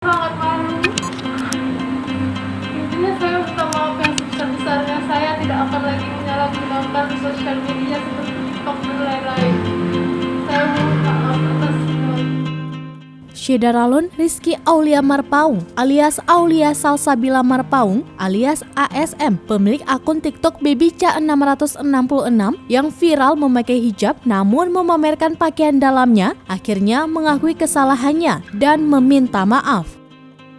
Sangat malu. Intinya saya minta maaf yang sebesar-besarnya. Saya tidak akan lagi menyalahgunakan sosial media seperti TikTok dan lain-lain. Saya mohon maaf atas semua. Syedaralun Rizky Aulia Marpaung alias Aulia Salsabila Marpaung alias ASM, pemilik akun TikTok Babyca 666 yang viral memakai hijab namun memamerkan pakaian dalamnya, akhirnya mengakui kesalahannya dan meminta maaf.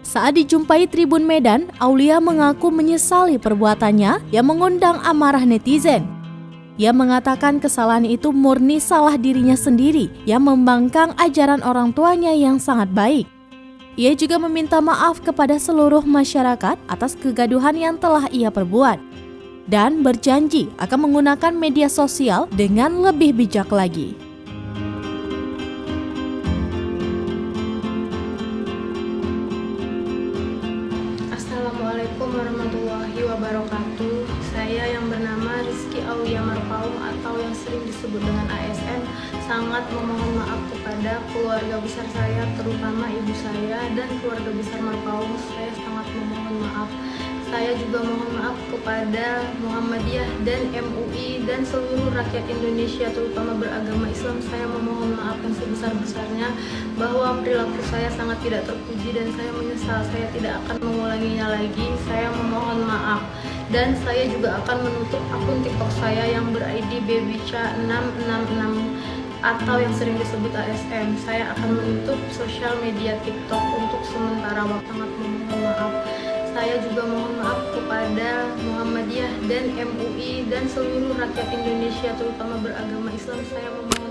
Saat dijumpai Tribun Medan, Aulia mengaku menyesali perbuatannya yang mengundang amarah netizen. Ia mengatakan kesalahan itu murni salah dirinya sendiri yang membangkang ajaran orang tuanya yang sangat baik. Ia juga meminta maaf kepada seluruh masyarakat atas kegaduhan yang telah ia perbuat dan berjanji akan menggunakan media sosial dengan lebih bijak lagi. Assalamualaikum warahmatullahi wabarakatuh. Saya yang bernama Rizky Aulia Marpaung atau yang sering disebut dengan ASM sangat memohon maaf kepada keluarga besar saya, terutama ibu saya dan keluarga besar Marpaung. Saya sangat memohon maaf. Saya juga mohon maaf kepada Muhammadiyah dan MUI dan seluruh rakyat Indonesia, terutama beragama Islam. Saya memohon maaf yang sebesar-besarnya bahwa perilaku saya sangat tidak terpuji dan saya menyesal. Saya tidak akan mengulanginya lagi. Saya memohon maaf. Dan saya juga akan menutup akun TikTok saya yang ber-ID Babyca 666 atau yang sering disebut ASM. Saya akan menutup sosial media TikTok untuk sementara waktu. Sangat memohon maaf. Saya juga mohon maaf kepada Muhammadiyah dan MUI dan seluruh rakyat Indonesia, terutama beragama Islam. Saya memohon